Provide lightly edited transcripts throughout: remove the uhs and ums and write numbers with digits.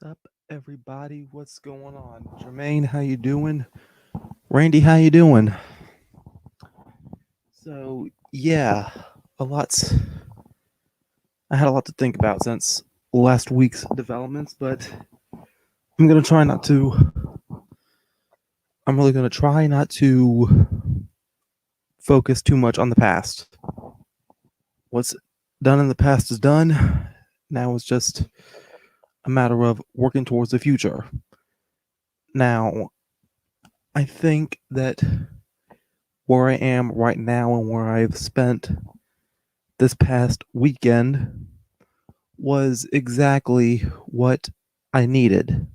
Sup, everybody? What's going on? Jermaine, how you doing? Randy, how you doing? So yeah, a lot's. I had a lot to think about since last week's developments, but I'm gonna try not to. I'm really gonna try not to focus too much on the past. What's done in the past is done. Now it's just a matter of working towards the future. Now, I think that where I am right now and where I've spent this past weekend was exactly what I needed.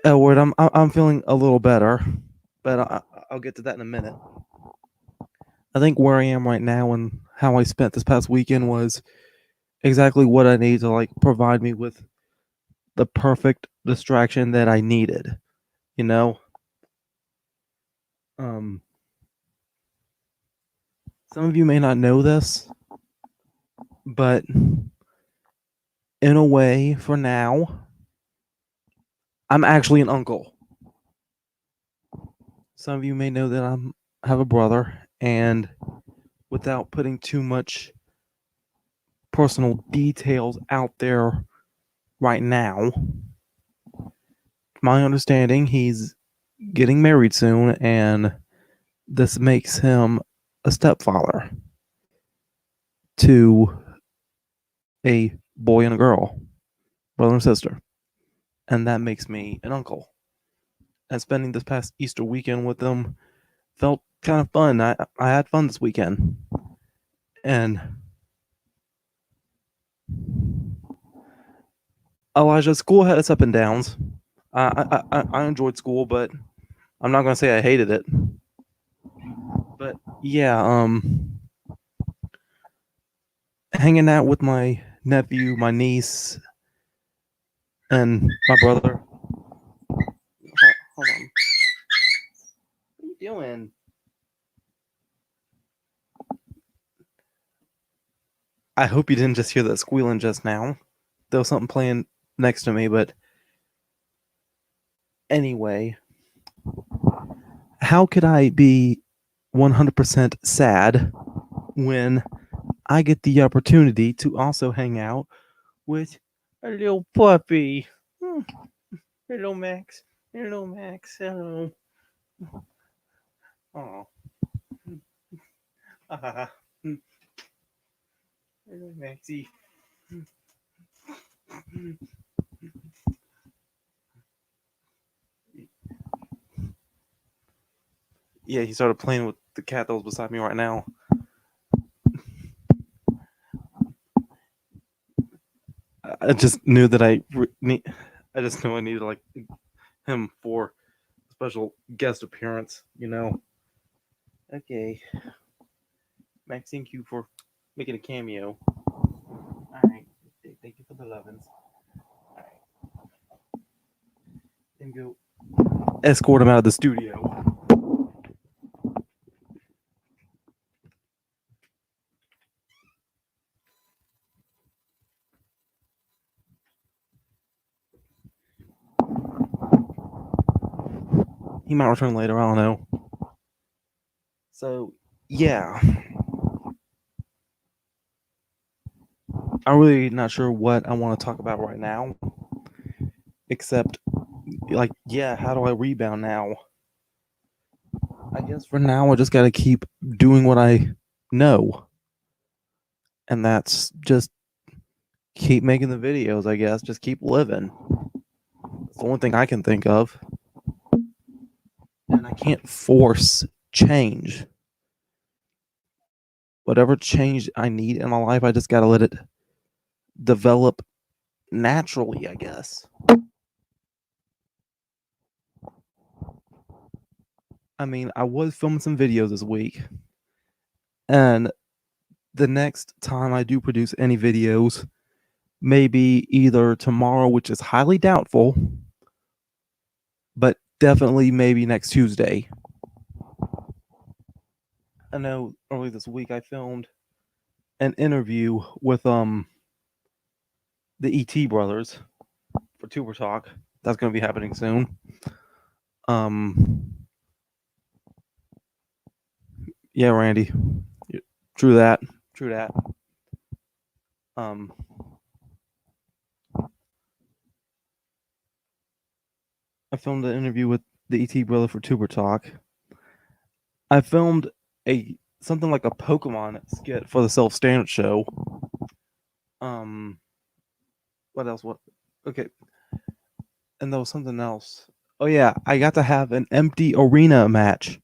Edward, I'm feeling a little better, but I'll get to that in a minute. I think where I am right now and how I spent this past weekend was exactly what I need to provide me with the perfect distraction that I needed. You know, um, some of you may not know this, but in a way, for now, I'm actually an uncle. Some of you may know that have a brother, and without putting too much personal details out there right now, my understanding he's getting married soon, and this makes him a stepfather to a boy and a girl, brother and sister, and that makes me an uncle. And spending this past Easter weekend with them felt kind of fun. I had fun this weekend, and Elijah, school had its up and downs. I enjoyed school, but I'm not gonna say I hated it. But yeah, hanging out with my nephew, my niece, and my brother. Hold on. What are you doing? I hope you didn't just hear that squealing just now. There was something playing next to me, but anyway, how could I be 100% sad when I get the opportunity to also hang out with a little puppy? Hello, Max. Hello, Max. Hello. Oh. Hello, Maxie. Yeah, he started playing with the cat that was beside me right now. I just knew that I just knew I needed him for a special guest appearance. Okay, Max, thank you for making a cameo. All right, thank you for the lovin's. All right, then go escort him out of the studio. He might return later. I don't know. So yeah, I'm really not sure what I want to talk about right now, except yeah, how do I rebound now? I guess for now I just got to keep doing what I know, and that's just keep making the videos. I guess just keep living. It's the only thing I can think of, and I can't force change. Whatever change I need in my life, I just got to let it develop naturally, I guess. I mean, I was filming some videos this week, and the next time I do produce any videos, maybe either tomorrow, which is highly doubtful, but definitely maybe next Tuesday. I know early this week I filmed an interview with the ET brothers, for Tuber Talk. That's going to be happening soon. Um, yeah, Randy. True that. True that. Um, I filmed an interview with the ET brother for Tuber Talk. I filmed a something like a Pokemon skit for the Self Standard Show. Um, what else? What? Okay, and there was something else. Oh yeah, I got to have an empty arena match.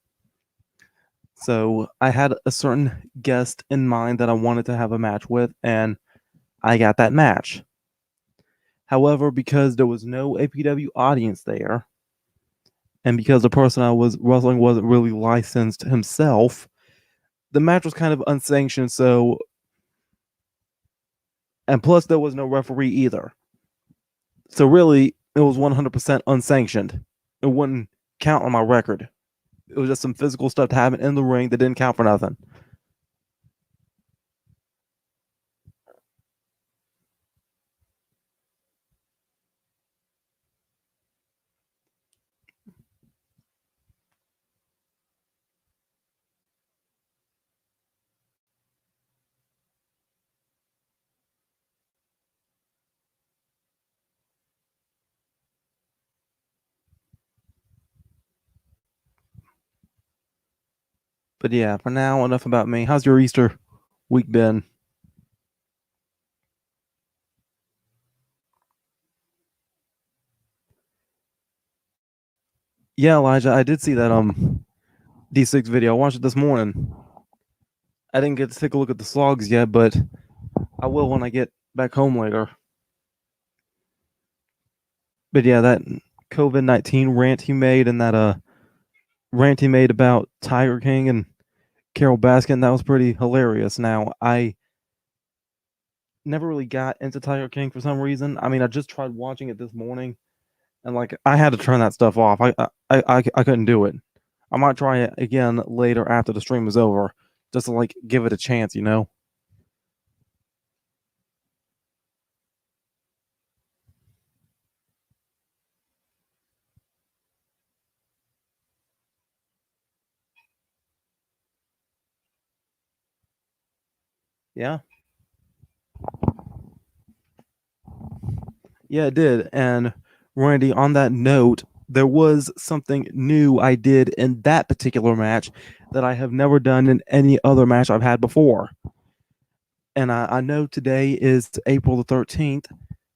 So I had a certain guest in mind that I wanted to have a match with, and I got that match. However, because there was no APW audience there, and because the person I was wrestling wasn't really licensed himself, the match was kind of unsanctioned. So, and plus there was no referee either. So really, it was 100% unsanctioned. It wouldn't count on my record. It was just some physical stuff to happen in the ring that didn't count for nothing. But yeah, for now, enough about me. How's your Easter week been? Yeah, Elijah, I did see that D6 video. I watched it this morning. I didn't get to take a look at the slogs yet, but I will when I get back home later. But yeah, that COVID-19 rant he made and that rant he made about Tiger King and Carol Baskin, that was pretty hilarious. Now, I never really got into Tiger King for some reason. I mean, I just tried watching it this morning, and like I had to turn that stuff off. I couldn't do it. I might try it again later after the stream is over, just to like give it a chance, you know. Yeah, yeah, it did. And Randy, on that note, there was something new I did in that particular match that I have never done in any other match I've had before. And I know today is April the 13th.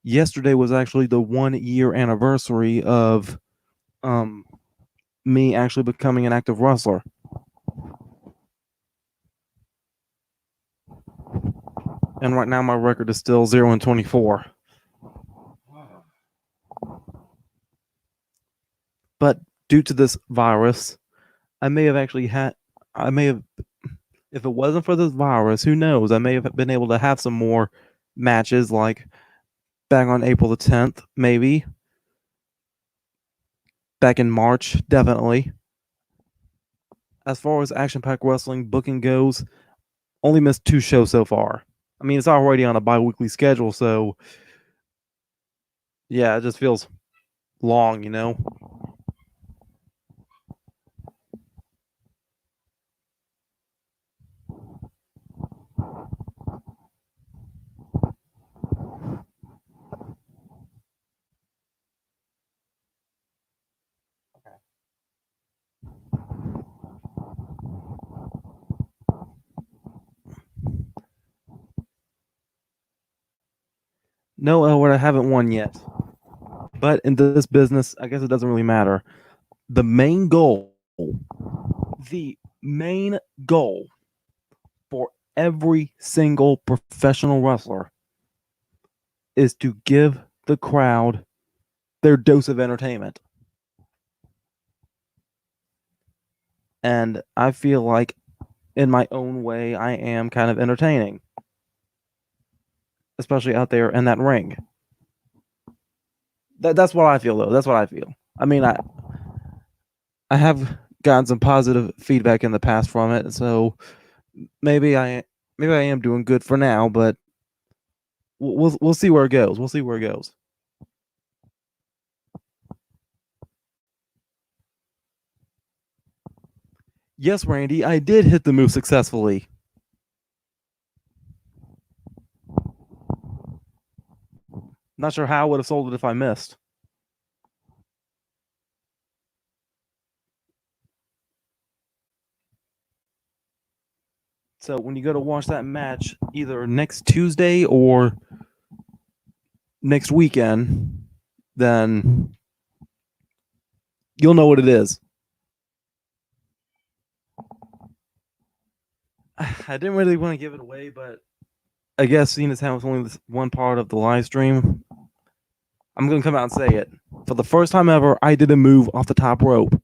Yesterday was actually the 1 year anniversary of um, me actually becoming an active wrestler. And right now my record is still 0-24. But due to this virus, I may have actually had, I may have, if it wasn't for this virus, who knows? I may have been able to have some more matches like back on April the 10th, maybe. Back in March, definitely. As far as Action Pack Wrestling booking goes, only missed 2 shows so far. I mean, it's already on a bi weekly schedule, so yeah, it just feels long, you know? No, Elwood, I haven't won yet. But in this business, I guess it doesn't really matter. The main goal, the main goal for every single professional wrestler is to give the crowd their dose of entertainment. And I feel like, in my own way, I am kind of entertaining, especially out there in that ring. That's what I feel, though. That's what I feel. I mean, I have gotten some positive feedback in the past from it, so maybe I am doing good for now, but we'll see where it goes. We'll see where it goes. Yes, Randy, I did hit the move successfully. Not sure how I would have sold it if I missed. So when you go to watch that match, either next Tuesday or next weekend, then you'll know what it is. I didn't really want to give it away, but I guess seeing as how it's only this one part of the live stream, I'm going to come out and say it. For the first time ever, I did a move off the top rope.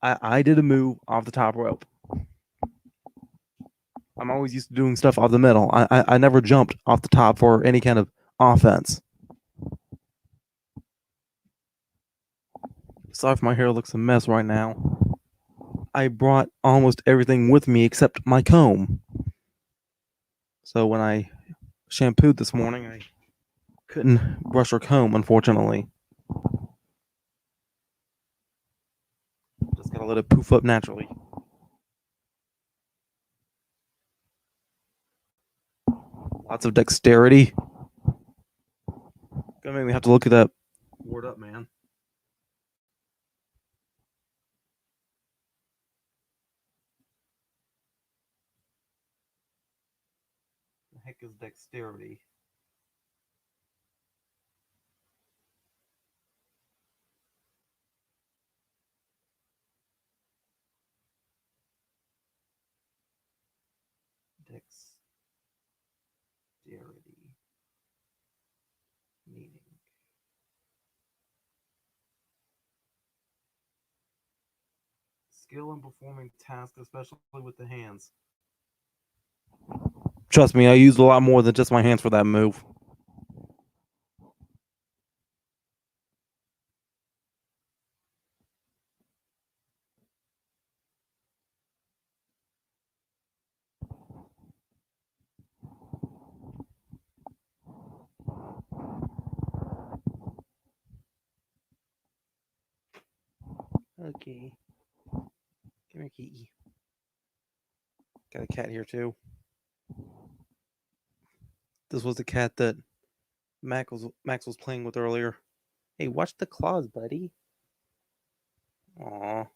I did a move off the top rope. I'm always used to doing stuff off the middle. I never jumped off the top for any kind of offense. Sorry if my hair looks a mess right now. I brought almost everything with me except my comb. So when I shampooed this morning, I couldn't brush or comb, unfortunately. Just gotta let it poof up naturally. Lots of dexterity. Gonna make me have to look at that word up, man. The heck is dexterity? Dexterity. Meaning. Skill in performing tasks, especially with the hands. Trust me, I used a lot more than just my hands for that move. Okay. Come here, kitty. Got a cat here too. This was the cat that Max was playing with earlier. Hey, watch the claws, buddy. Aw.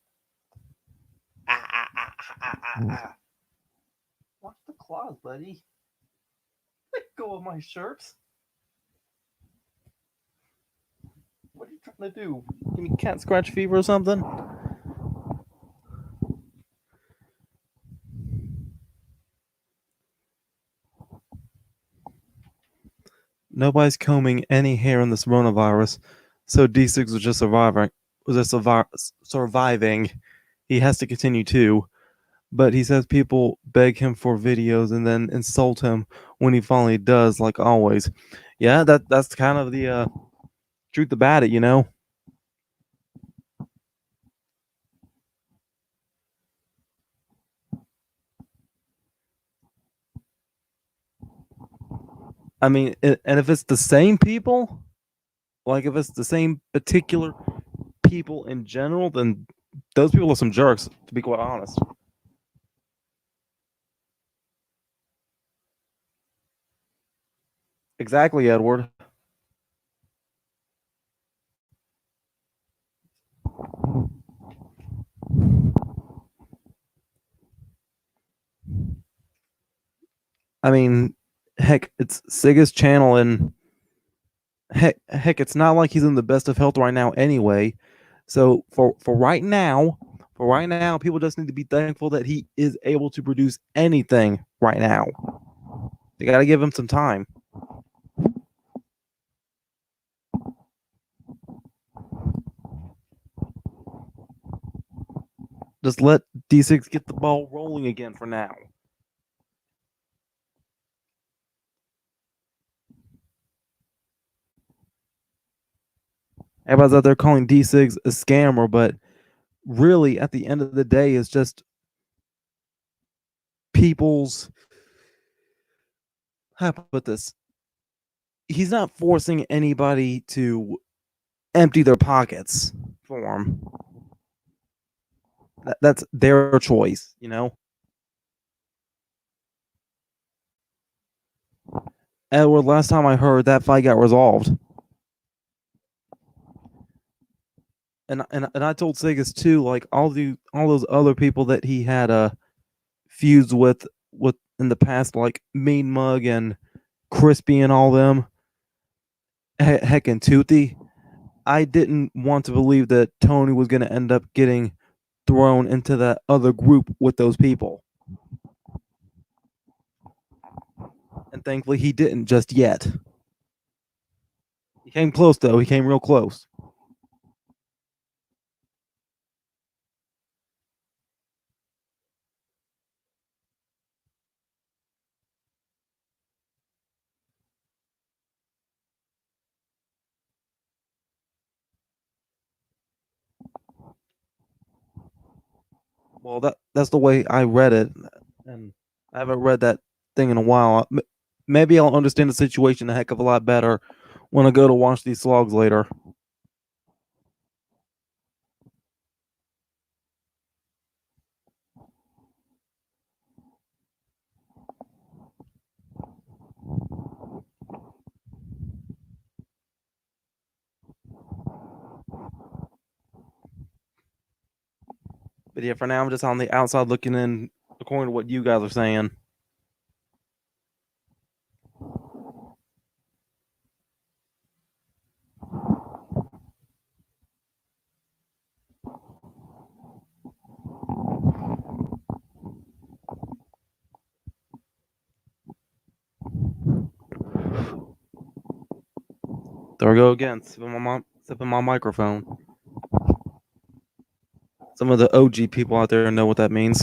Ah. Watch the claws, buddy. Let go of my shirt. What are you trying to do? Give me cat scratch fever or something? Nobody's combing any hair in this coronavirus, so D6 was just surviving. He has to continue too, but he says people beg him for videos and then insult him when he finally does, like always. Yeah, that's kind of the truth about it, you know. I mean, and if it's the same people, like if it's the same particular people in general, then those people are some jerks, to be quite honest. Exactly, Edward. I mean, heck, it's Siga's channel, and heck, it's not like he's in the best of health right now anyway. So for right now, people just need to be thankful that he is able to produce anything right now. They got to give him some time. Just let D6 get the ball rolling again for now. Everybody's out there calling D6 a scammer, but really, at the end of the day, it's just people's. How to put this? He's not forcing anybody to empty their pockets for him. That's their choice, you know. Edward, last time I heard, that fight got resolved, and I told Segas too, like all those other people that he had feuds with in the past, like Mean Mug and Crispy and all them, heck and Toothy. I didn't want to believe that Tony was going to end up getting thrown into that other group with those people, and thankfully he didn't just yet. He came close though. He came real close. Well, that's the way I read it, and I haven't read that thing in a while. Maybe I'll understand the situation a heck of a lot better when I go to watch these slogs later. But yeah, for now I'm just on the outside looking in, according to what you guys are saying. There we go again, sipping my microphone. Some of the OG people out there know what that means.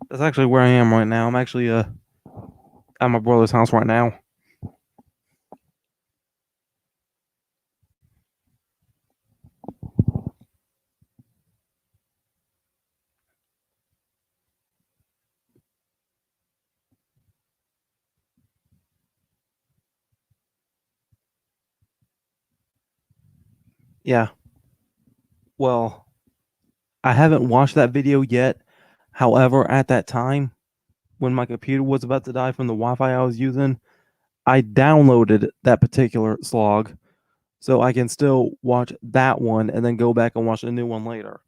That's actually where I am right now. I'm actually at my brother's house right now. Yeah. Well, I haven't watched that video yet. However, at that time, when my computer was about to die from the Wi-Fi I was using, I downloaded that particular slog, so I can still watch that one and then go back and watch a new one later.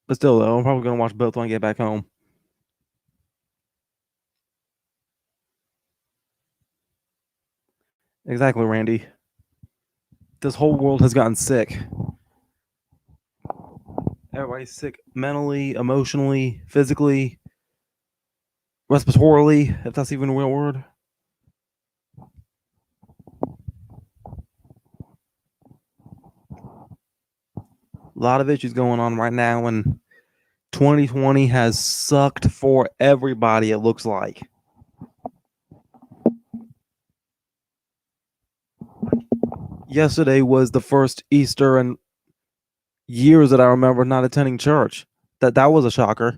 But still, though, I'm probably gonna watch both when I get back home. Exactly, Randy. This whole world has gotten sick. Everybody's sick mentally, emotionally, physically, respiratorily, if that's even a real word. A lot of issues going on right now, and 2020 has sucked for everybody, it looks like. Yesterday was the first Easter in years that I remember not attending church. That was a shocker.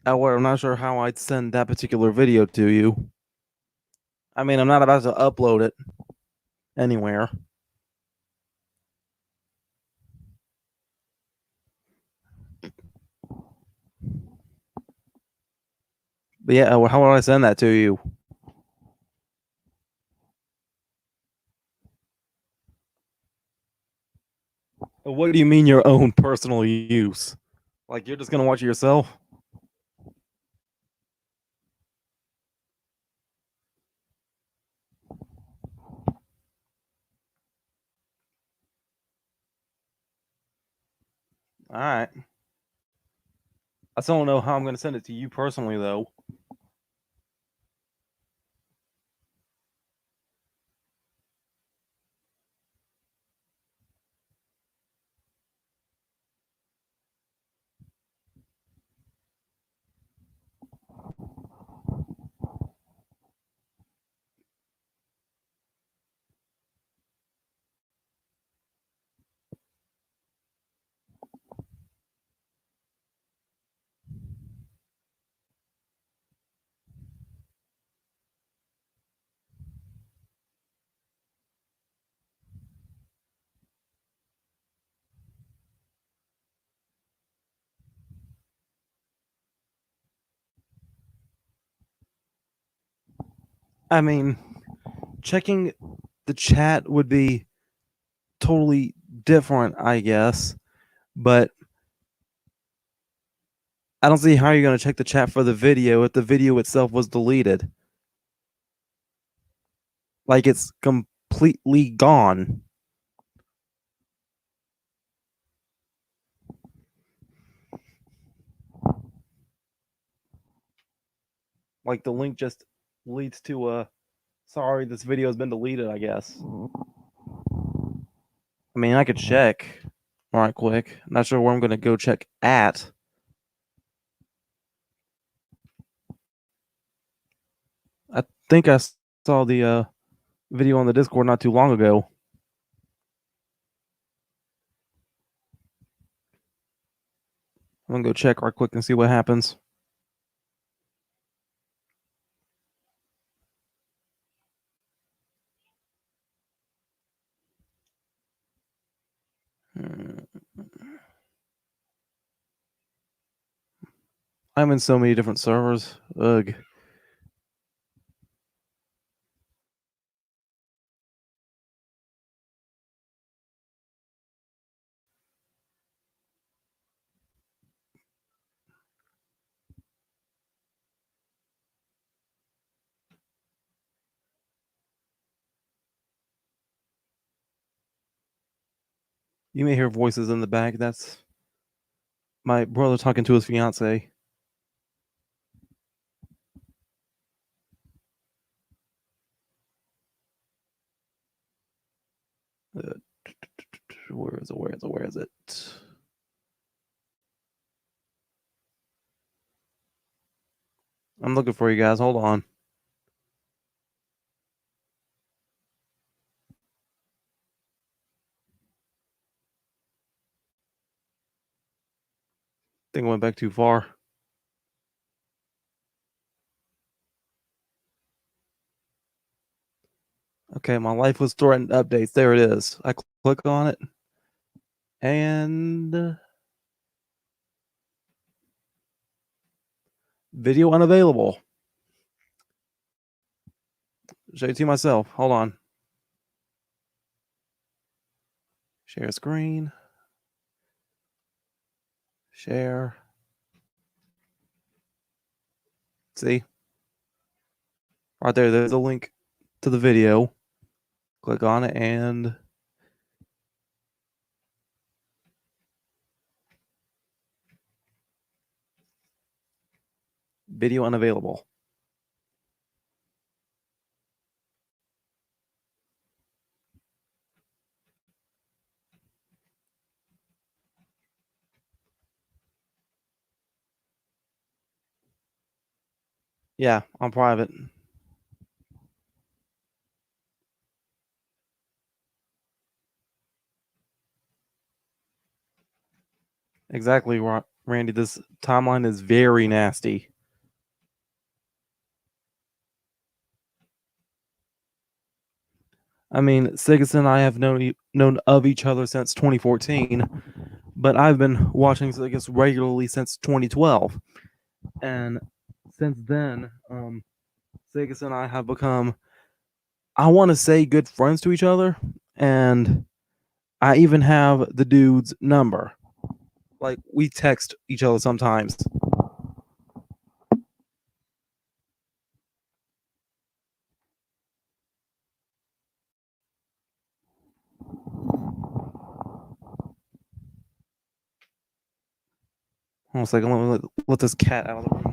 However, I'm not sure how I'd send that particular video to you. I mean, I'm not about to upload it anywhere. But yeah, how would I send that to you? What do you mean your own personal use? Like you're just gonna watch it yourself? All right. I still don't know how I'm gonna send it to you personally though. I mean, checking the chat would be totally different, I guess, but I don't see how you're going to check the chat for the video if the video itself was deleted. Like it's completely gone. Like the link just leads to a sorry, this video has been deleted, I guess. I mean, I could check right quick. Not sure where I'm going to go check at. I think I saw the video on the Discord not too long ago. I'm going to go check right quick and see what happens. I'm in so many different servers. Ugh. You may hear voices in the back. That's my brother talking to his fiance. Where is it? Where is it? Where is it? I'm looking for you guys. Hold on. I think I went back too far. Okay, my life was threatened updates. There it is. I click on it. And video unavailable. Show it to myself. Hold on. Share screen. Share. See? Right there, there's a link to the video. Click on it and video unavailable. Yeah, on private. Exactly, Randy. This timeline is very nasty. I mean, Sigus and I have known of each other since 2014, but I've been watching Sigus regularly since 2012, and since then, Sigus and I have become, I want to say, good friends to each other, and I even have the dude's number. Like we text each other sometimes. Almost like let this cat out of the room.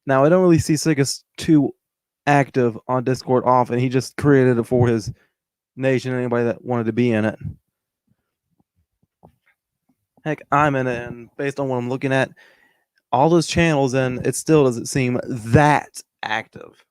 Now I don't really see Sigus too active on Discord often. He just created it for his nation and anybody that wanted to be in it. Heck, I'm in it, and based on what I'm looking at, all those channels, and it still doesn't seem that active.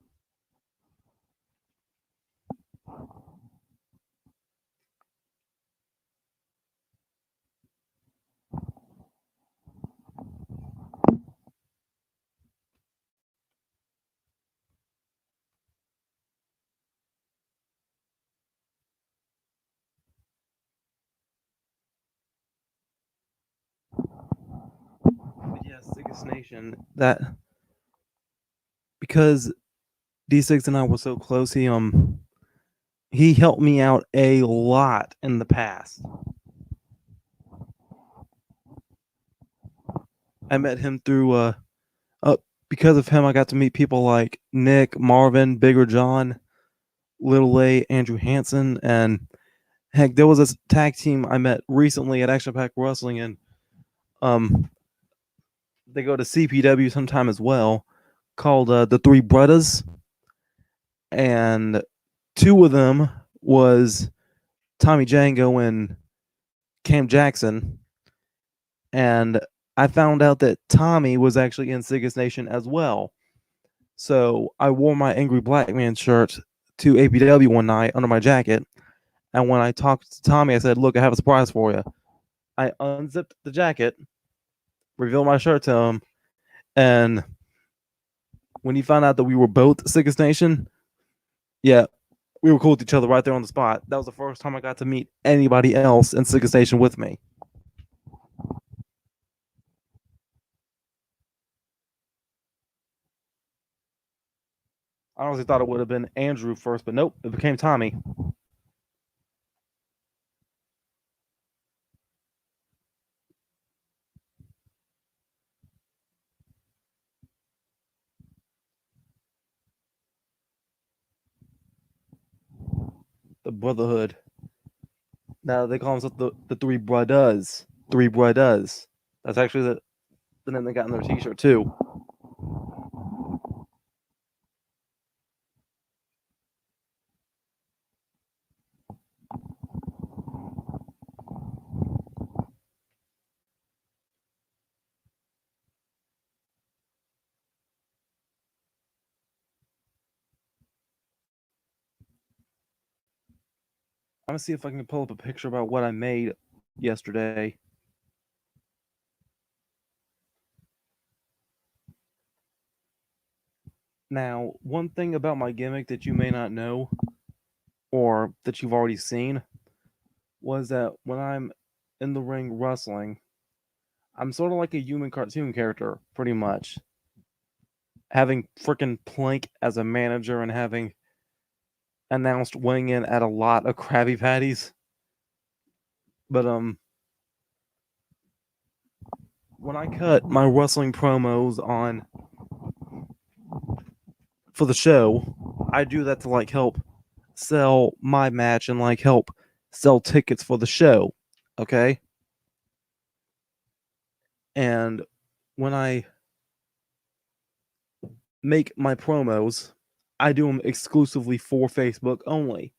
Sickest Nation that because D6 and I were so close, he helped me out a lot in the past. I met him through because of him I got to meet people like Nick, Marvin, Bigger John, Little A, Andrew Hansen, and heck, there was this tag team I met recently at Action Pack Wrestling, and they go to CPW sometime as well, called the Three Brothers, and two of them was Tommy Django and Cam Jackson, and I found out that Tommy was actually in Sickest Nation as well. So I wore my Angry Black Man shirt to APW one night under my jacket, and when I talked to Tommy, I said, "Look, I have a surprise for you." I unzipped the jacket, revealed my shirt to him, and when he found out that we were both Sickest Nation, yeah, we were cool with each other right there on the spot. That was the first time I got to meet anybody else in Sickest Nation with me. I honestly thought it would have been Andrew first, but nope, it became Tommy. The Brotherhood. Now they call themselves the Three Brothers. Three Brothers. That's actually the name they got in their T-shirt too. I'm gonna see if I can pull up a picture about what I made yesterday. Now, one thing about my gimmick that you may not know, or that you've already seen, was that when I'm in the ring wrestling, I'm sort of like a human cartoon character, pretty much. Having frickin' Plank as a manager and having announced weighing in at a lot of Krabby Patties. But when I cut my wrestling promos on for the show, I do that to like help sell my match and like help sell tickets for the show. Okay? And when I make my promos, I do them exclusively for Facebook only.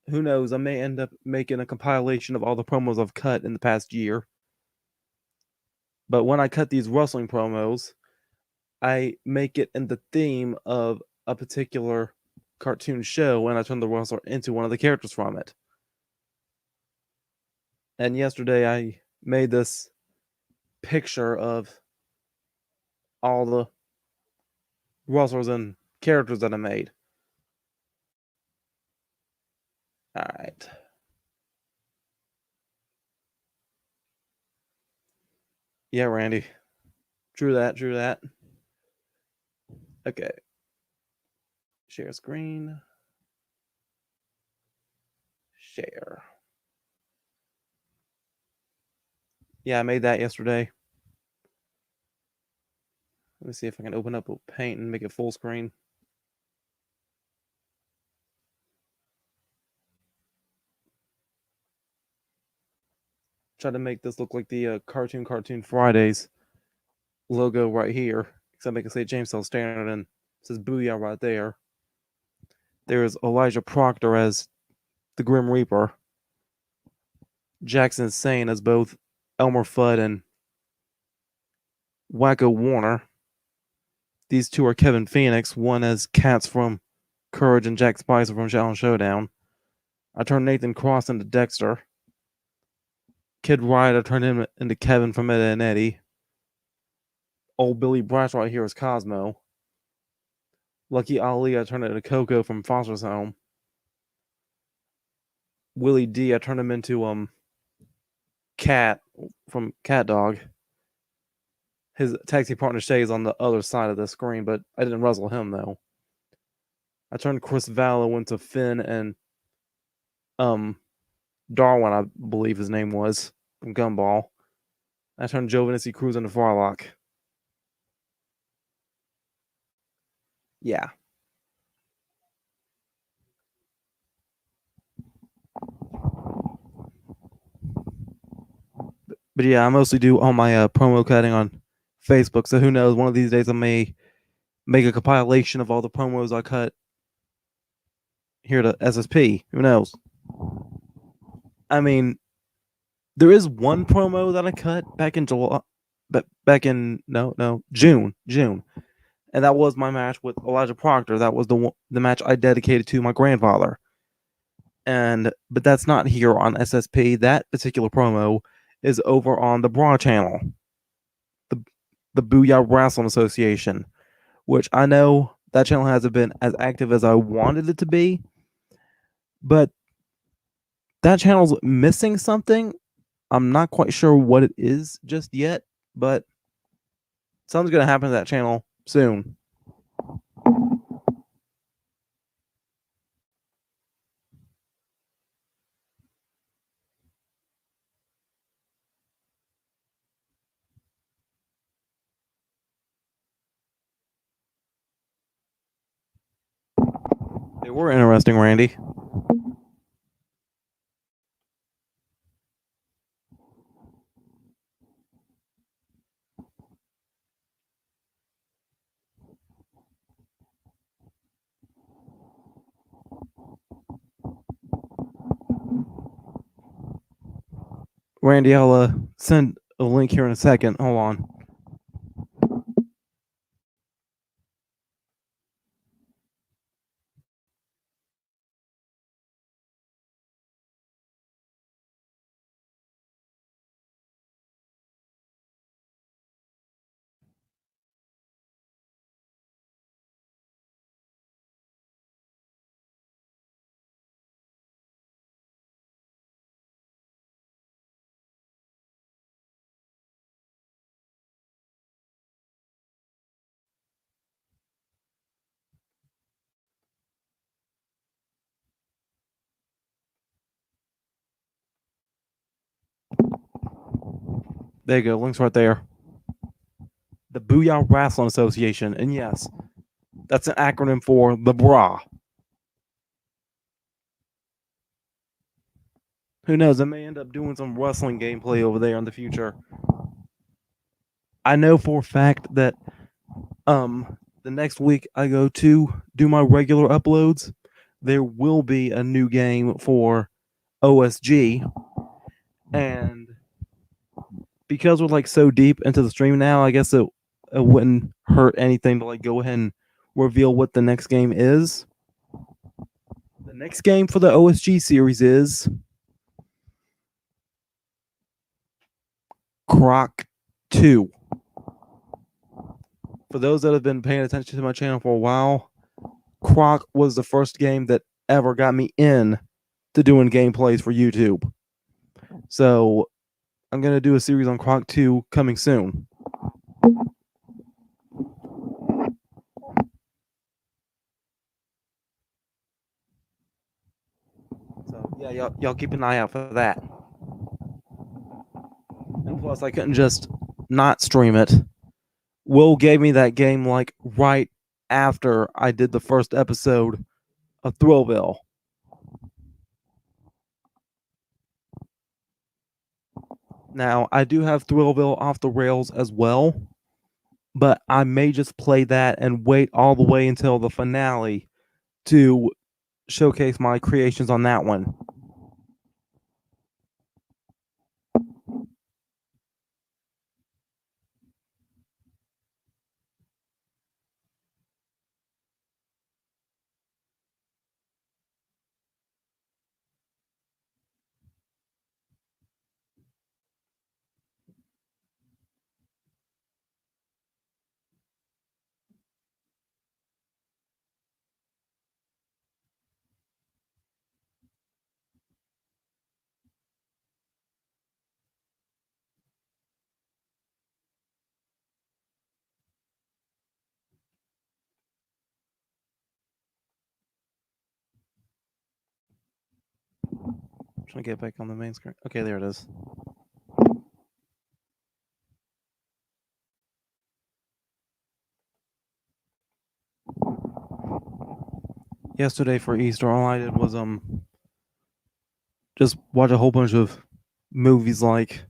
Who knows? I may end up making a compilation of all the promos I've cut in the past year. But when I cut these wrestling promos, I make it in the theme of a particular cartoon show and I turn the wrestler into one of the characters from it. And yesterday I made this picture of all the wrestlers and characters that I made. All right. Yeah, Randy. True that, true that. Okay. Share screen. Share. Yeah, I made that yesterday. Let me see if I can open up a Paint and make it full screen. Try to make this look like the Cartoon Fridays logo right here. Except I can say James L. Standard and it says Booyah right there. There's Elijah Proctor as the Grim Reaper. Jackson Sane as both Elmer Fudd and Wacko Warner. These two are Kevin Phoenix, one as Cats from Courage and Jack Spicer from Challenge Showdown. I turned Nathan Cross into Dexter. Kid Riot, I turned him into Kevin from Ed and Eddie. Old Billy Brash right here is Cosmo. Lucky Ali, I turned into Coco from Foster's Home. Willie D, I turned him into Cat from Cat Dog. his tag team partner Shay is on the other side of the screen, but I didn't wrestle him though. I turned Chris Vallow into Finn and um Darwin, I believe his name was, from Gumball. I turned Joe Vinci Cruz into Farlock. Yeah. But yeah, I mostly do all my promo cutting on Facebook. So who knows? One of these days I may make a compilation of all the promos I cut here to SSP. Who knows? I mean, there is one promo that I cut back in July, but back in June, and that was my match with Elijah Proctor. That was the match I dedicated to my grandfather. But that's not here on SSP. That particular promo is over on the Bra channel, the the Booyah Wrestling Association, which I know that channel hasn't been as active as I wanted it to be, but that channel's missing something. I'm not quite sure what it is just yet, but something's gonna happen to that channel soon. They were interesting, Randy. Randy, I'll send a link here in a second. Hold on. There you go. Links right there. The Booyah Wrestling Association. And yes, that's an acronym for the BRA. Who knows? I may end up doing some wrestling gameplay over there in the future. I know for a fact that the next week I go to do my regular uploads, there will be a new game for OSG. And because we're like so deep into the stream now, I guess it wouldn't hurt anything to like go ahead and reveal what the next game is. The next game for the OSG series is Croc 2. For those that have been paying attention to my channel for a while, Croc was the first game that ever got me in to doing gameplays for YouTube. So I'm going to do a series on Croc 2 coming soon. So yeah, y'all keep an eye out for that. And plus, I couldn't just not stream it. Will gave me that game like right after I did the first episode of Thrillville. Now, I do have Thrillville off the rails as well, but I may just play that and wait all the way until the finale to showcase my creations on that one. Trying to get back on the main screen. Okay, there it is. Yesterday for Easter, all I did was just watch a whole bunch of movies like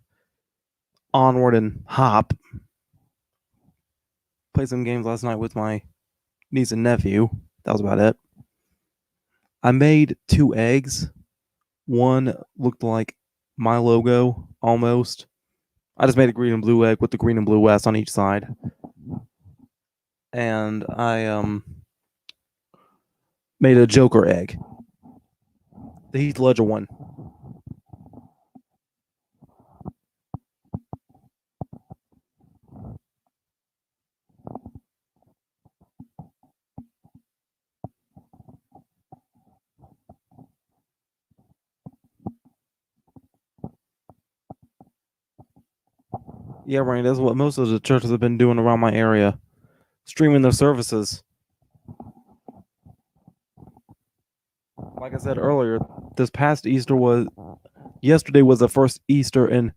Onward and Hop. Played some games last night with my niece and nephew. That was about it. I made 2 eggs. One looked like my logo almost. I just made a green and blue egg with the green and blue S on each side. And I made a Joker egg. The Heath Ledger one. Yeah, Rain, that's what most of the churches have been doing around my area. Streaming their services. Like I said earlier, this past Easter was yesterday was the first Easter in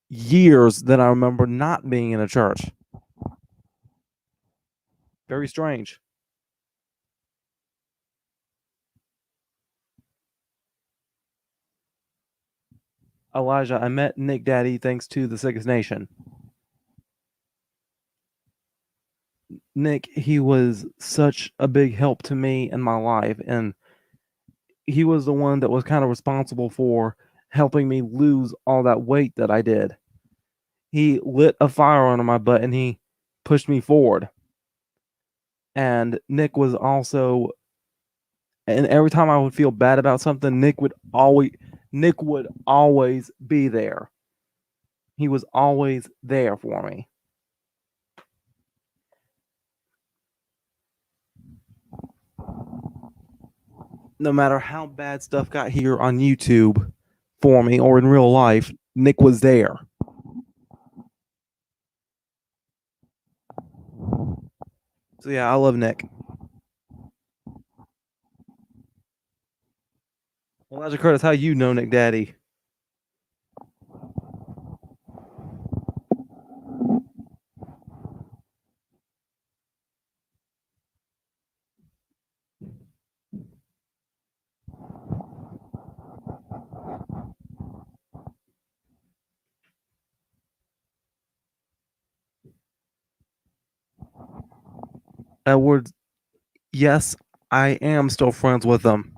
years that I remember not being in a church. Very strange. Elijah, I met Nick Daddy thanks to the Sickest Nation. Nick, he was such a big help to me in my life, and he was the one that was kind of responsible for helping me lose all that weight that I did. He lit a fire under my butt and he pushed me forward. And Nick was also, and every time I would feel bad about something, Nick would always be there. He was always there for me. No matter how bad stuff got here on YouTube for me or in real life, Nick was there. So yeah, I love Nick. Elijah Curtis, how you know Nick Daddy? Edward, yes, I am still friends with him.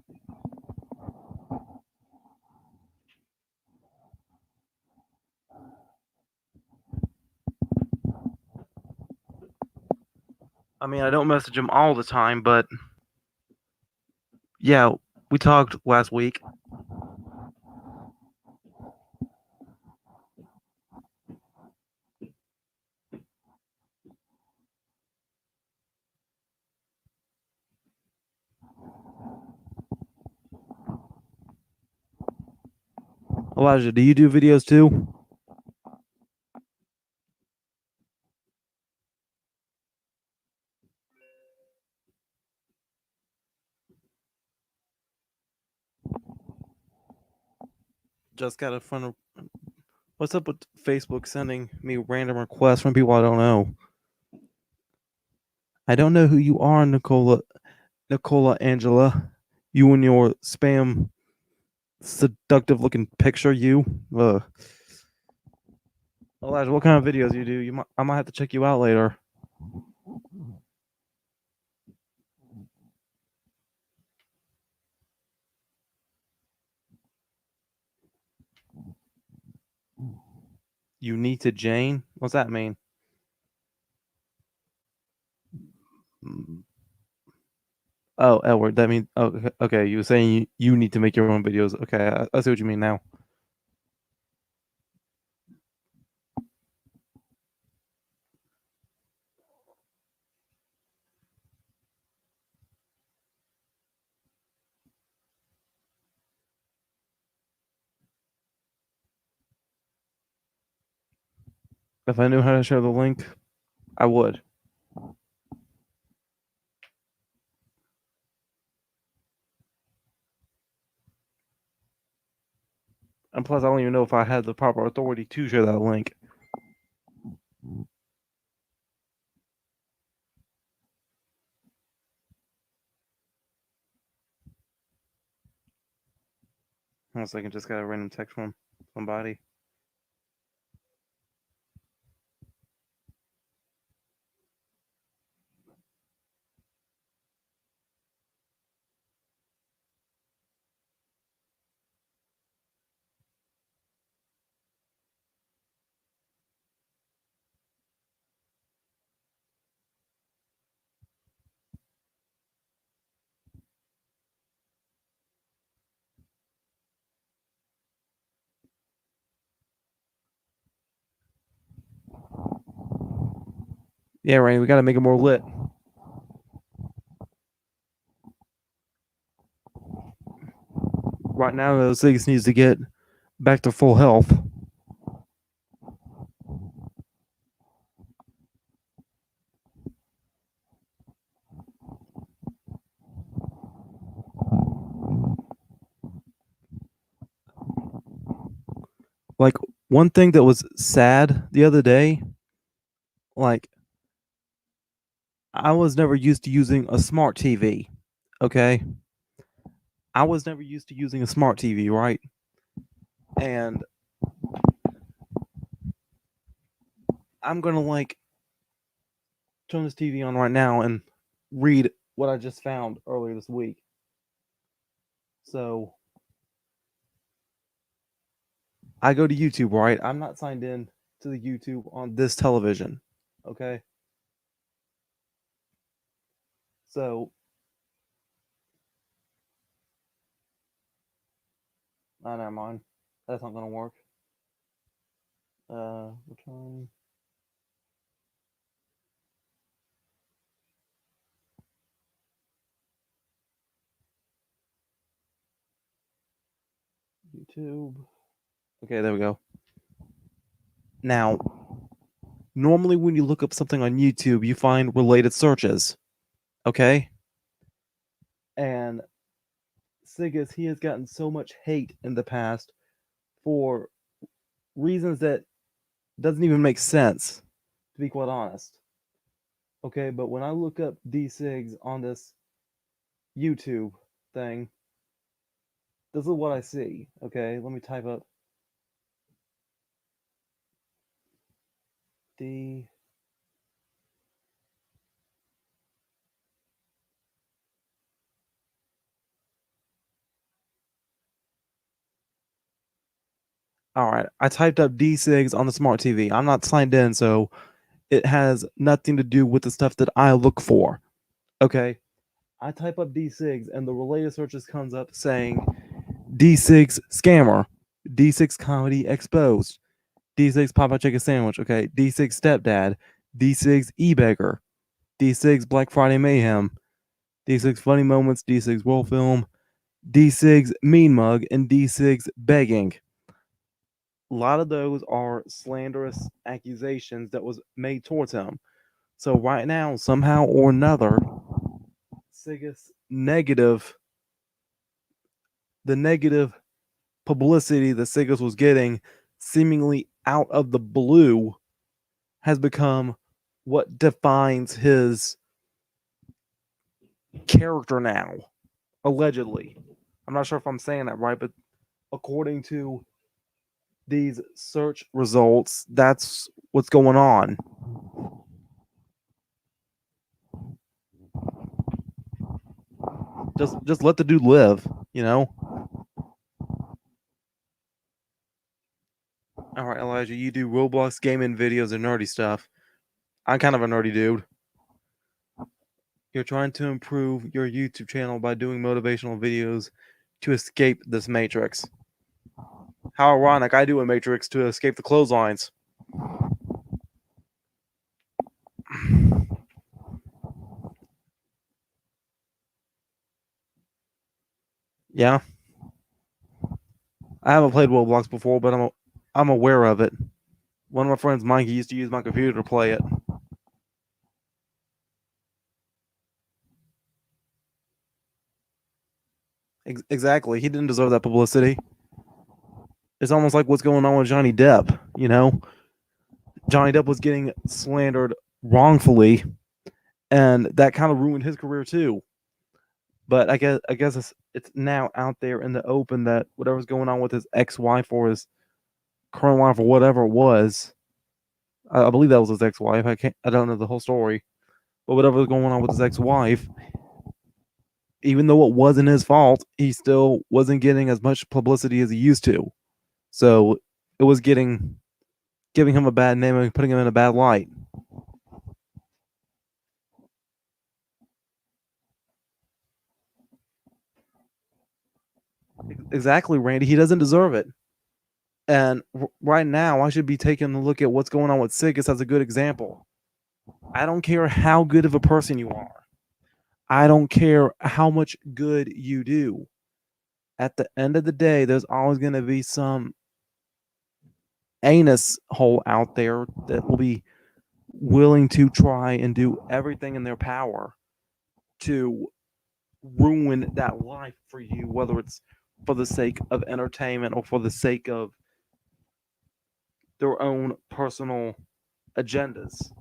I mean, I don't message him all the time, but yeah, we talked last week. Elijah, do you do videos too? Just got a friend of. What's up with Facebook sending me random requests from people I don't know? I don't know who you are, Nicola Angela. You and your spam seductive looking picture, you. Ugh. Elijah, what kind of videos you do? I might have to check you out later. You need to Jane? What's that mean? Oh, Edward, that means okay. You were saying you need to make your own videos. Okay, I see what you mean now. If I knew how to share the link, I would. And plus, I don't even know if I had the proper authority to share that link. One second, just got a random text from somebody. Yeah, Rainy, we got to make it more lit. Right now, those things needs to get back to full health. Like one thing that was sad the other day, like I was never used to using a smart TV. Okay, I was never used to using a smart TV, right? And I'm gonna like turn this TV on right now and read what I just found earlier this week. So I go to YouTube, right? I'm not signed in to the YouTube on this television. Okay. So, never mind. That's not gonna work. Return YouTube. Okay, there we go. Now, normally when you look up something on YouTube, you find related searches. Okay? And Sigas, he has gotten so much hate in the past for reasons that doesn't even make sense, to be quite honest. Okay, but when I look up D Sigs on this YouTube thing, this is what I see. Okay, let me type up D. All right, I typed up D Sigs on the smart TV. I'm not signed in, so it has nothing to do with the stuff that I look for. Okay, I type up D6 and the related searches comes up saying D6 scammer, D6 comedy exposed, D6 Papa Chicken sandwich, okay, D6 stepdad, D6 e-beggar, D6 Black Friday mayhem, D6 funny moments, D6 world film, D6 mean mug, and D6 begging. A lot of those are slanderous accusations that was made towards him. So right now, somehow or another, Sigus negative the negative publicity that Sigus was getting seemingly out of the blue has become what defines his character now, allegedly. I'm not sure if I'm saying that right, but according to these search results, that's what's going on. Just let the dude live, you know? All right, Elijah, you do Roblox gaming videos and nerdy stuff. I'm kind of a nerdy dude. You're trying to improve your YouTube channel by doing motivational videos to escape this matrix. How ironic, I do a matrix to escape the clotheslines. Yeah, I haven't played Roblox before, but I'm aware of it. One of my friends, Mikey, used to use my computer to play it. Exactly, he didn't deserve that publicity. It's almost like what's going on with Johnny Depp. Johnny Depp was getting slandered wrongfully, and that kind of ruined his career too. But I guess it's now out there in the open that whatever's going on with his ex-wife or his current wife or whatever it was, I believe that was his ex-wife. I don't know the whole story, but whatever was going on with his ex-wife, even though it wasn't his fault, he still wasn't getting as much publicity as he used to. So it was giving him a bad name and putting him in a bad light. Exactly, Randy. He doesn't deserve it. And right now, I should be taking a look at what's going on with Sigas as a good example. I don't care how good of a person you are. I don't care how much good you do. At the end of the day, there's always going to be some anus hole out there that will be willing to try and do everything in their power to ruin that life for you, whether it's for the sake of entertainment or for the sake of their own personal agendas.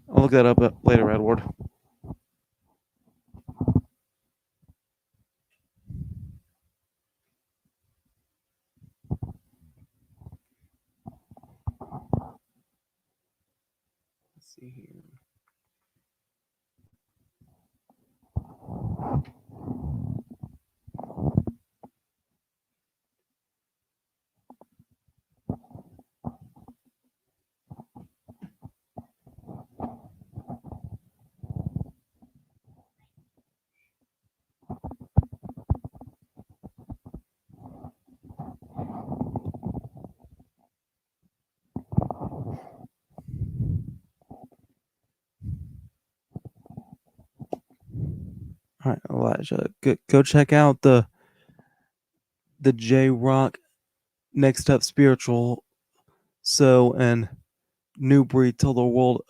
I'll look that up later, Edward. Let's see here. All right, Elijah, go check out the J Rock Next Up Spiritual. So and New Breed Tell the World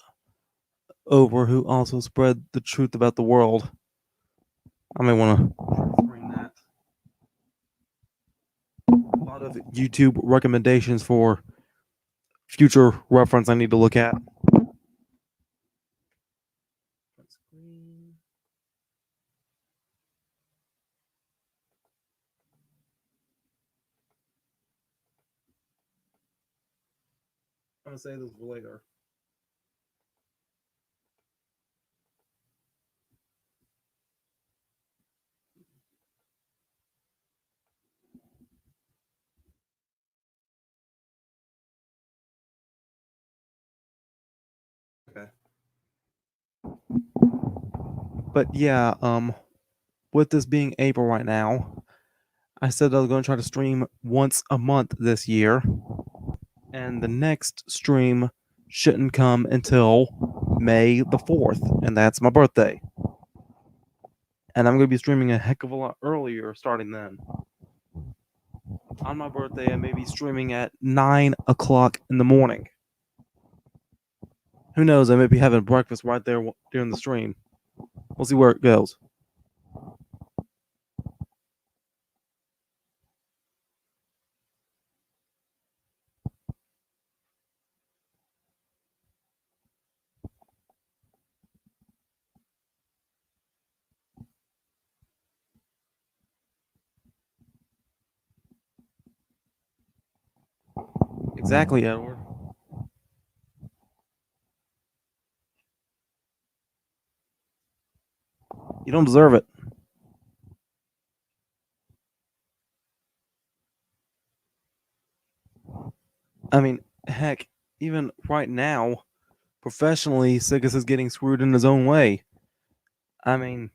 Over, who also spread the truth about the world. I may want to bring that. A lot of YouTube recommendations for future reference I need to look at. I'm gonna say this for later. Okay. But yeah, with this being April right now, I said I was going to try to stream once a month this year, and the next stream shouldn't come until May the 4th, and that's my birthday. And I'm going to be streaming a heck of a lot earlier starting then. On my birthday, I may be streaming at 9 o'clock in the morning. Who knows? I may be having breakfast right there during the stream. We'll see where it goes. Exactly, Edward. You don't deserve it. I mean, heck, even right now, professionally, Sigas is getting screwed in his own way. I mean,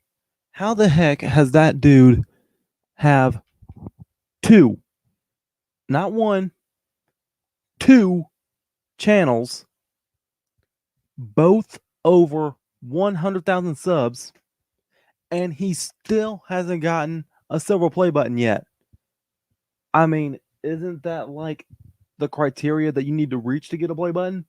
how the heck has that dude have two, not one, two channels, both over 100,000 subs, and he still hasn't gotten a silver play button yet? I mean, isn't that like the criteria that you need to reach to get a play button?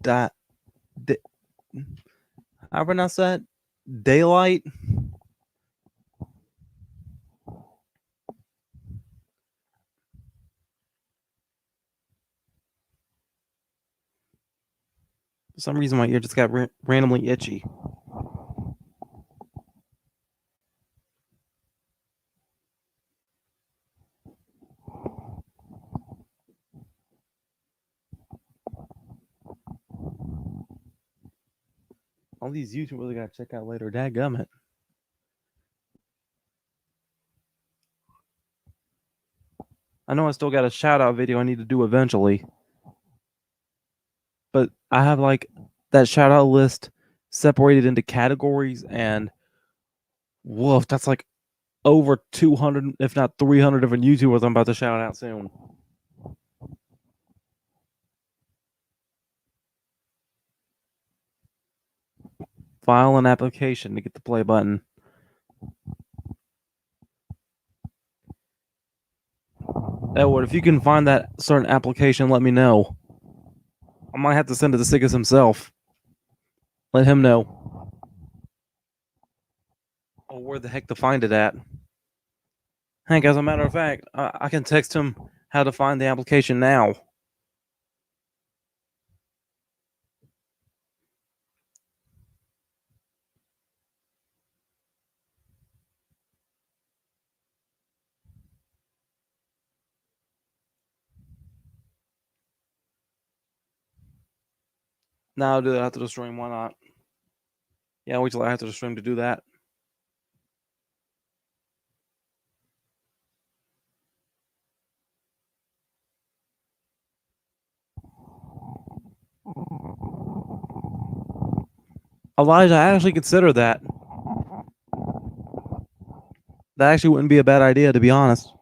That, I pronounce that? Daylight? For some reason, my ear just got randomly itchy. All these YouTubers I gotta check out later. Dadgummit. I know I still got a shout out video I need to do eventually, but I have like that shout out list separated into categories, and woof, that's like over 200, if not 300 different YouTubers I'm about to shout out soon. File an application to get the play button. Edward, if you can find that certain application, let me know. I might have to send it to Sigus himself. Let him know. Oh, where the heck to find it at. Hank, as a matter of fact, I can text him how to find the application now. Now I'll do that after the stream. Why not? Yeah, wait till after the stream to do that. Elijah, I actually consider that. That actually wouldn't be a bad idea, to be honest.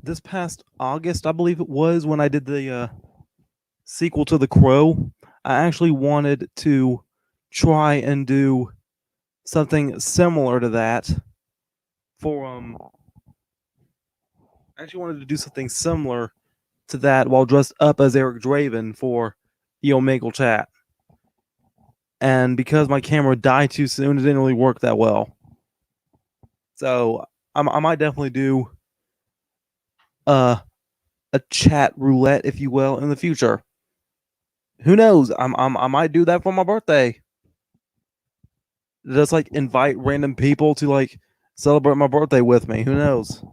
This past August, I believe it was, when I did the sequel to The Crow, I actually wanted to try and do something similar to that for I actually wanted to do something similar to that while dressed up as Eric Draven for the Omegle chat. And because my camera died too soon, it didn't really work that well. So I might definitely do a chat roulette, if you will, in the future. Who knows? I might do that for my birthday. Just like invite random people to like celebrate my birthday with me. Who knows?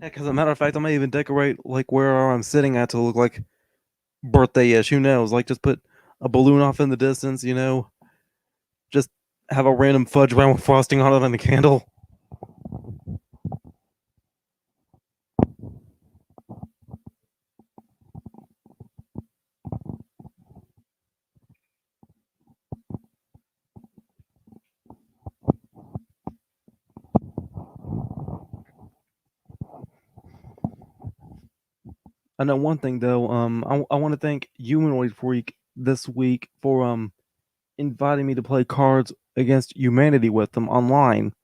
Heck, as a matter of fact, I may even decorate like where I'm sitting at to look like birthday-ish. Who knows? Like just put a balloon off in the distance, you know? Just have a random fudge round with frosting on it and a candle. I know one thing though. I want to thank Humanoid Freak this week for inviting me to play Cards Against Humanity with them online.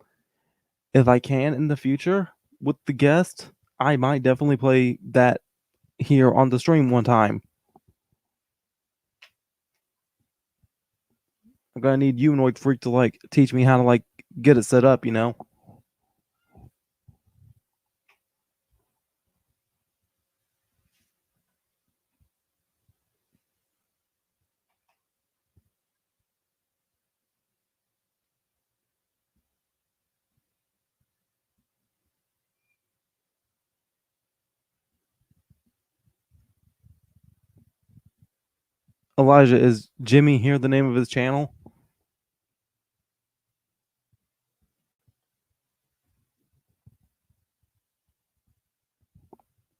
If I can in the future with the guest, I might definitely play that here on the stream one time. I'm gonna need Humanoid Freak to like teach me how to like get it set up, you know. Elijah, is Jimmy here the name of his channel?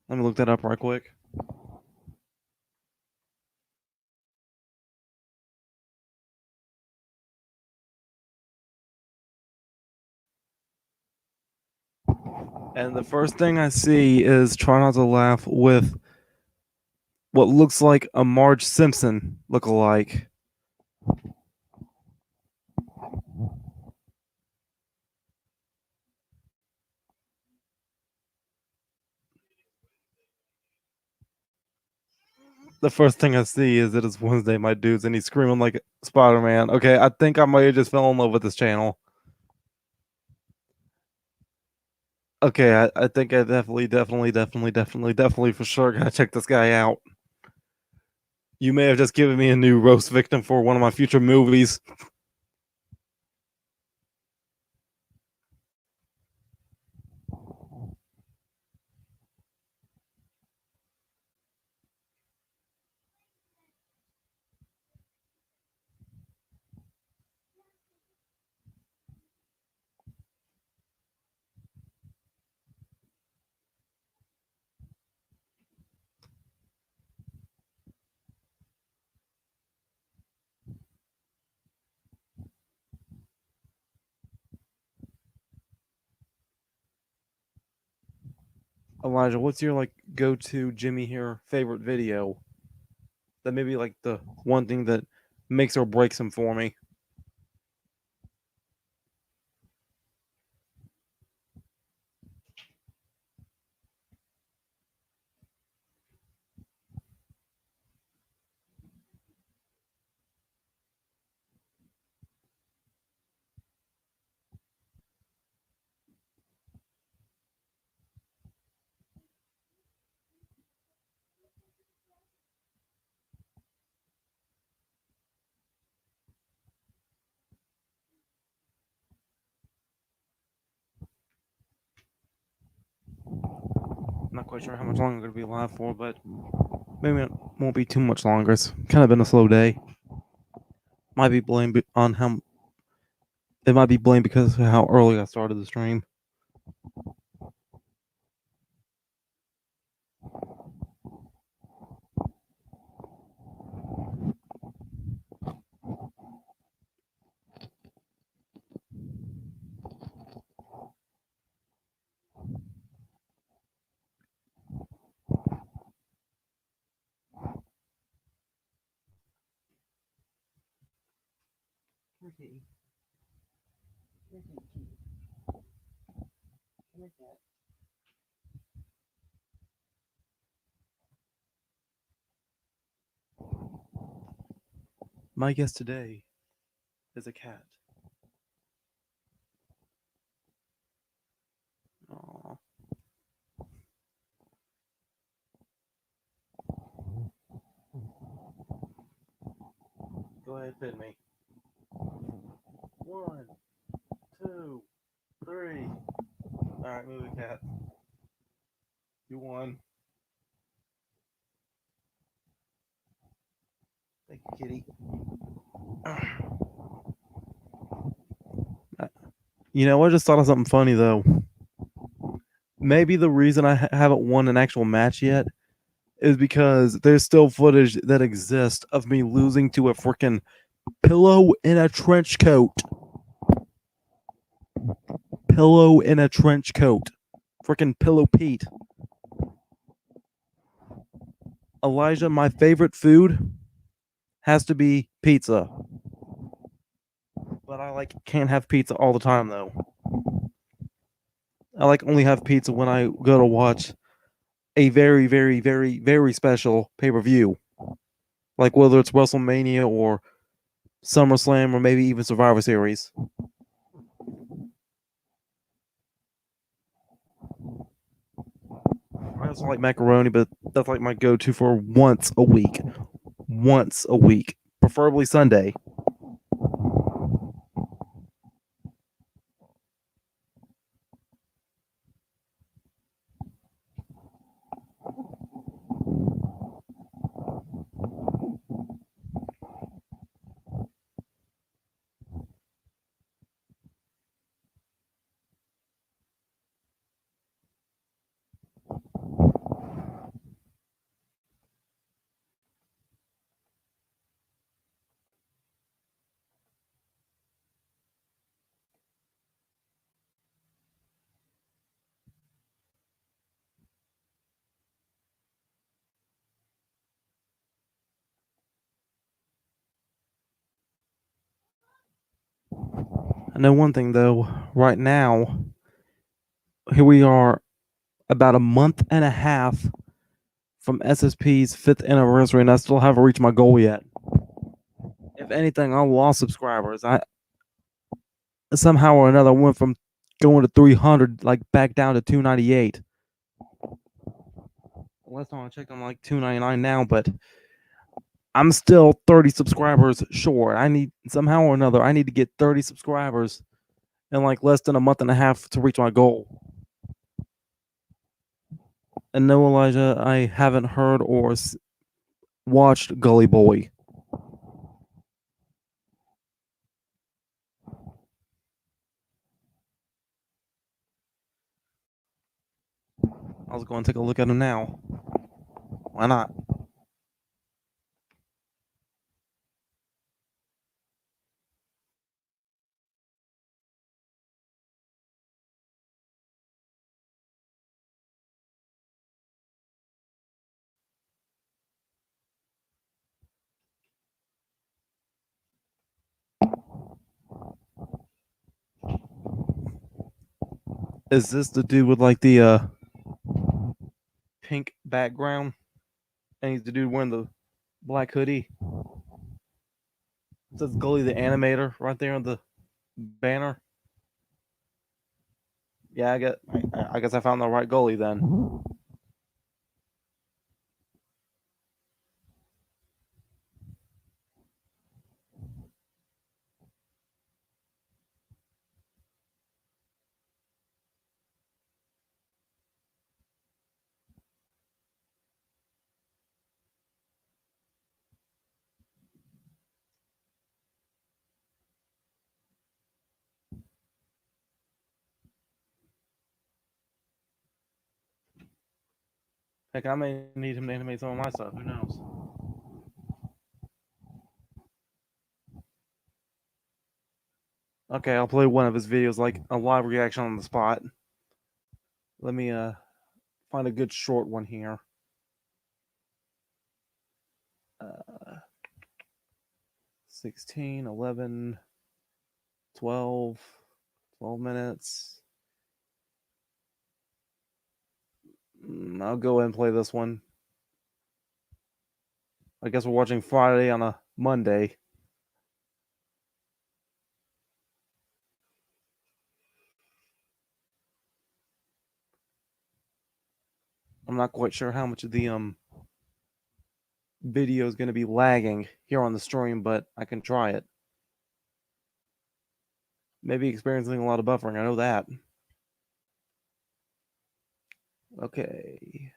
Let me look that up right quick. And the first thing I see is try not to laugh with what looks like a Marge Simpson lookalike. The first thing I see is that it's Wednesday, my dudes, and he's screaming like Spider Man. Okay, I think I might have just fell in love with this channel. Okay, I think I definitely for sure gotta check this guy out. You may have just given me a new roast victim for one of my future movies. Elijah, what's your like go-to Jimmy here favorite video? That may be like the one thing that makes or breaks him for me. I'm not quite sure how much longer I'm gonna be alive for, but maybe it won't be too much longer. It's kind of been a slow day. Might be blamed on how it might be blamed because of how early I started the stream. My guest today is a cat. Aww. Go ahead, pet me. 1, 2, 3. All right, move the cat. You won. Thank you, kitty. You know, I just thought of something funny though. Maybe the reason I haven't won an actual match yet is because there's still footage that exists of me losing to a freaking pillow in a trench coat. Pillow in a trench coat. Freaking Pillow Pete. Elijah, my favorite food has to be pizza. But I like can't have pizza all the time though. I like only have pizza when I go to watch a very special pay-per-view. Like whether it's WrestleMania or SummerSlam or maybe even Survivor Series. I also like macaroni, but that's like my go-to for once a week. Once a week. Preferably Sunday. I know one thing though, right now, here we are about a month and a half from SSP's 5th anniversary, and I still haven't reached my goal yet. If anything, I lost subscribers. I somehow or another went from going to 300, like back down to 298. Last time I checked, I'm like 299 now, but I'm still 30 subscribers short. I need somehow or another, I need to get 30 subscribers in like less than a month and a half to reach my goal. And no, Elijah, I haven't heard or watched Gully Boy. I was going to take a look at him now. Why not? Is this the dude with like the pink background? And he's the dude wearing the black hoodie. It says Gully the Animator right there on the banner. Yeah, I guess I found the right goalie then. Heck, I may need him to animate some of my stuff. Who knows? Okay, I'll play one of his videos, like a live reaction on the spot. Let me find a good short one here. 16, 11, 12, 12 minutes. I'll go ahead and play this one. I guess we're watching Friday on a Monday. I'm not quite sure how much of the video is going to be lagging here on the stream, but I can try it. Maybe experiencing a lot of buffering. I know that. Okay.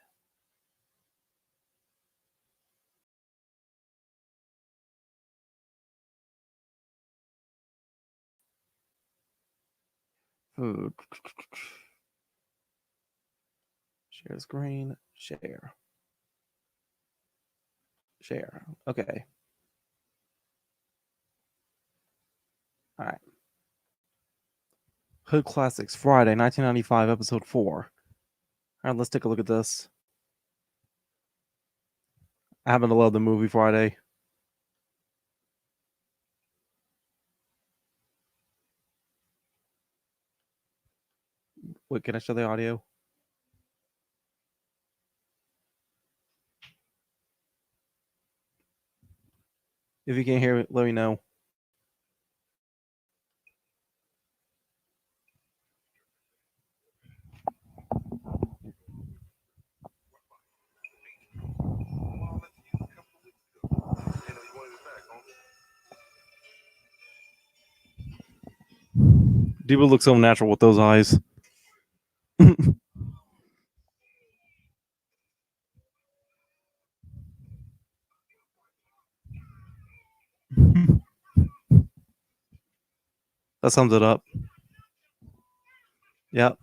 Food. Share screen. Share. Share. Okay. All right. Hood Classics, Friday, 1995, episode 4. All right, let's take a look at this. I happen to love the movie Friday. Wait, can I show the audio? If you can't hear it, let me know. Debo looks so natural with those eyes. That sums it up. Yep.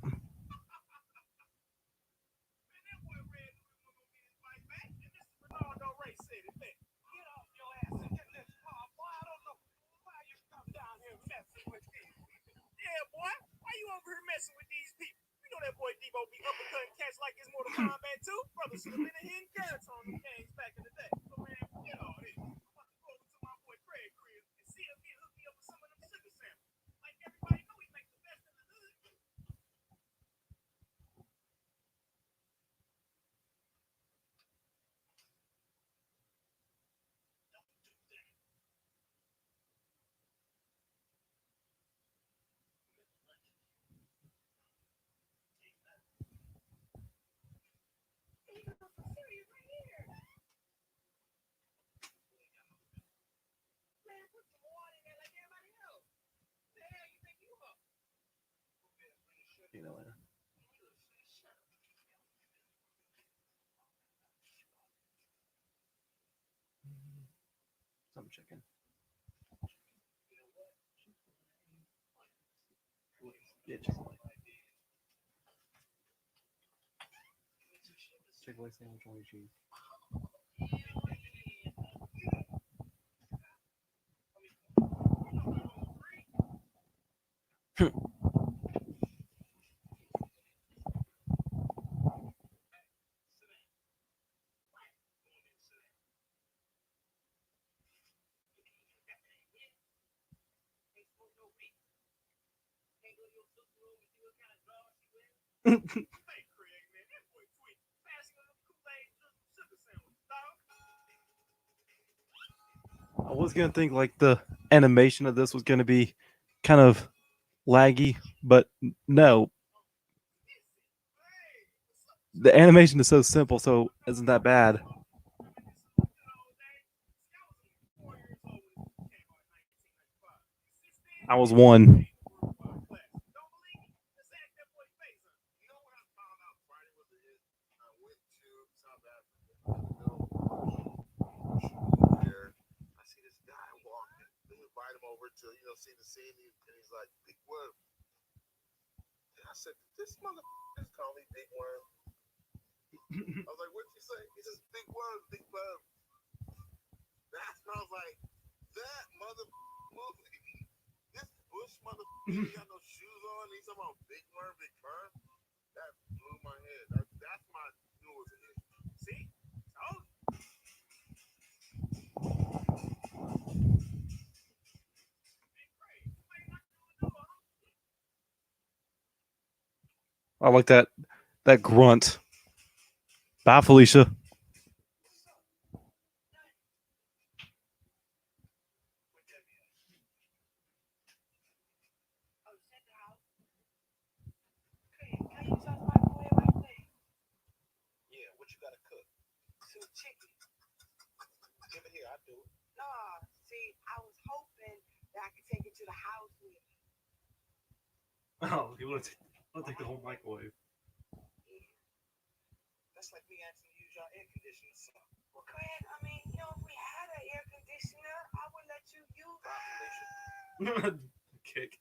I'm checking. Yeah, Chick-fil-A sandwich, only cheese. I was gonna think like the animation of this was gonna be kind of laggy, but no. The animation is so simple, so isn't that bad? I was one. I like that grunt. Bye, Felicia. Oh, you want to take the whole microwave? Kick.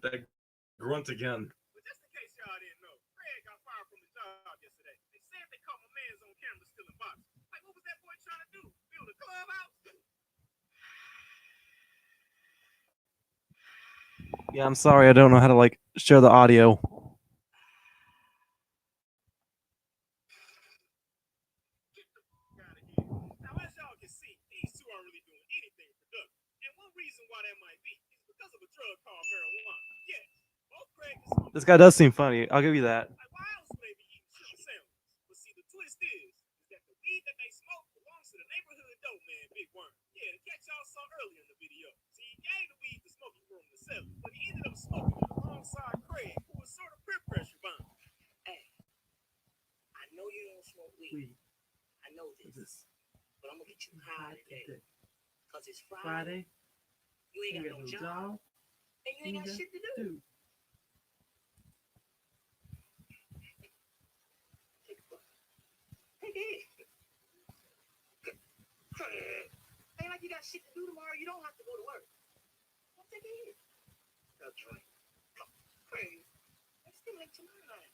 That grunt again. Yeah, I'm sorry. I don't know how to like share the audio. This guy does seem funny. I'll give you that. Friday. You ain't got no job. And you ain't got shit to do. Ain't like you got shit to do tomorrow. You don't have to go to work. Don't take it here. That's right. Crazy. Let's stimulate your mind.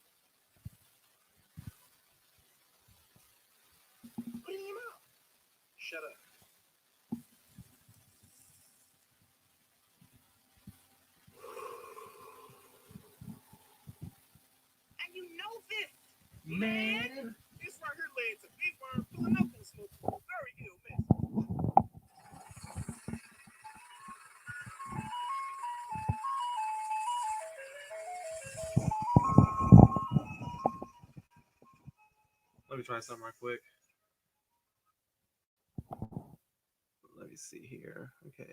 Put it in your mouth. Shut up. And you know this, man. This right here led to Big Worm pulling up on Smoke for a very ill mess. Let me try something right quick. Let me see here. Okay.